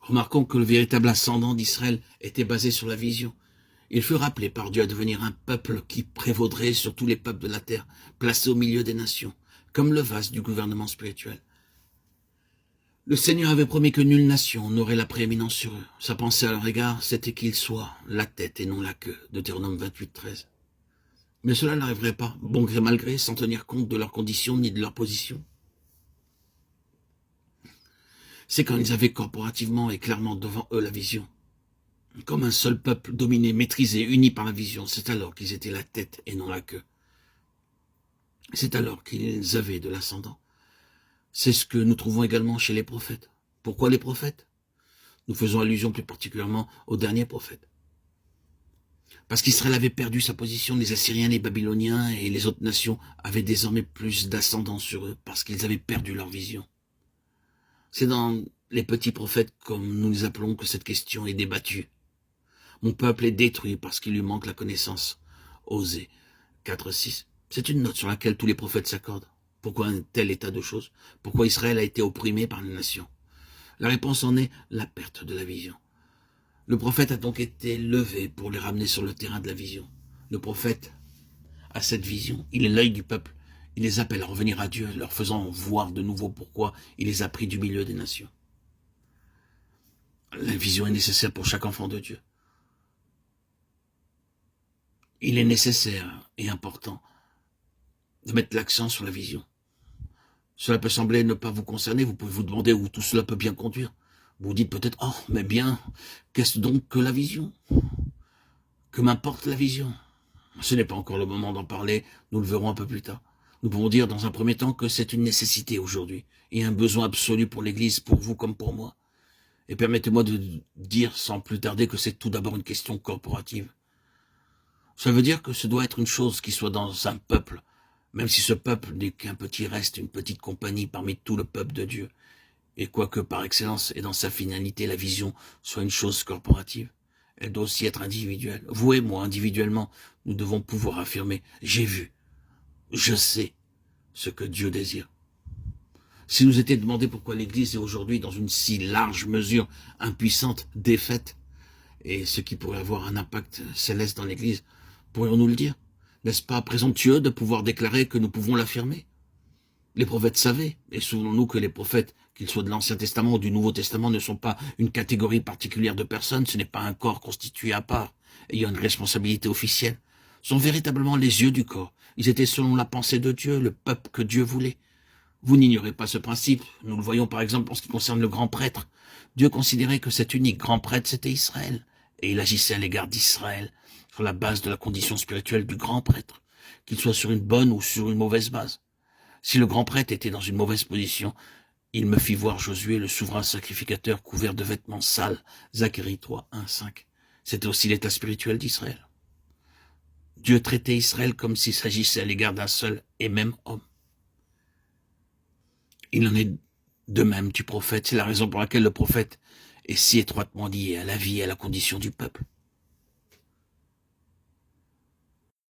Remarquons que le véritable ascendant d'Israël était basé sur la vision. Il fut rappelé par Dieu à devenir un peuple qui prévaudrait sur tous les peuples de la terre, placé au milieu des nations, comme le vase du gouvernement spirituel. Le Seigneur avait promis que nulle nation n'aurait la prééminence sur eux. Sa pensée à leur égard, c'était qu'ils soient la tête et non la queue, Deutéronome 28, 13. Mais cela n'arriverait pas, bon gré mal gré, sans tenir compte de leurs conditions ni de leur position. C'est quand ils avaient corporativement et clairement devant eux la vision. Comme un seul peuple dominé, maîtrisé, uni par la vision, c'est alors qu'ils étaient la tête et non la queue. C'est alors qu'ils avaient de l'ascendant. C'est ce que nous trouvons également chez les prophètes. Pourquoi les prophètes? Nous faisons allusion plus particulièrement aux derniers prophètes. Parce qu'Israël avait perdu sa position, les Assyriens, les Babyloniens et les autres nations avaient désormais plus d'ascendant sur eux parce qu'ils avaient perdu leur vision. C'est dans les petits prophètes, comme nous les appelons, que cette question est débattue. Mon peuple est détruit parce qu'il lui manque la connaissance. Osée 4.6. C'est une note sur laquelle tous les prophètes s'accordent. Pourquoi un tel état de choses? Pourquoi Israël a été opprimé par les nations? La réponse en est la perte de la vision. Le prophète a donc été levé pour les ramener sur le terrain de la vision. Le prophète a cette vision. Il est l'œil du peuple. Il les appelle à revenir à Dieu, leur faisant voir de nouveau pourquoi il les a pris du milieu des nations. La vision est nécessaire pour chaque enfant de Dieu. Il est nécessaire et important de mettre l'accent sur la vision. Cela peut sembler ne pas vous concerner, vous pouvez vous demander où tout cela peut bien conduire. Vous vous dites peut-être, oh, mais bien, qu'est-ce donc que la vision? Que m'importe la vision? Ce n'est pas encore le moment d'en parler, nous le verrons un peu plus tard. Nous pouvons dire dans un premier temps que c'est une nécessité aujourd'hui, et un besoin absolu pour l'Église, pour vous comme pour moi. Et permettez-moi de dire sans plus tarder que c'est tout d'abord une question corporative. Ça veut dire que ce doit être une chose qui soit dans un peuple, même si ce peuple n'est qu'un petit reste, une petite compagnie parmi tout le peuple de Dieu. Et quoique par excellence et dans sa finalité la vision soit une chose corporative, elle doit aussi être individuelle. Vous et moi, individuellement, nous devons pouvoir affirmer « j'ai vu, je sais ce que Dieu désire ». Si nous était demandé pourquoi l'Église est aujourd'hui dans une si large mesure impuissante, défaite, et ce qui pourrait avoir un impact céleste dans l'Église, pourrions-nous le dire? N'est-ce pas présomptueux de pouvoir déclarer que nous pouvons l'affirmer? Les prophètes savaient, et souvenons-nous que les prophètes, qu'ils soient de l'Ancien Testament ou du Nouveau Testament, ne sont pas une catégorie particulière de personnes, ce n'est pas un corps constitué à part, ayant une responsabilité officielle. Ce sont véritablement les yeux du corps. Ils étaient selon la pensée de Dieu, le peuple que Dieu voulait. Vous n'ignorez pas ce principe. Nous le voyons par exemple en ce qui concerne le grand prêtre. Dieu considérait que cet unique grand prêtre, c'était Israël. Et il agissait à l'égard d'Israël, sur la base de la condition spirituelle du grand prêtre, qu'il soit sur une bonne ou sur une mauvaise base. Si le grand prêtre était dans une mauvaise position, il me fit voir Josué, le souverain sacrificateur, couvert de vêtements sales. Zacharie 3, 1, 5. C'était aussi l'état spirituel d'Israël. Dieu traitait Israël comme s'il s'agissait à l'égard d'un seul et même homme. Il en est de même du prophète. C'est la raison pour laquelle le prophète est si étroitement lié à la vie et à la condition du peuple.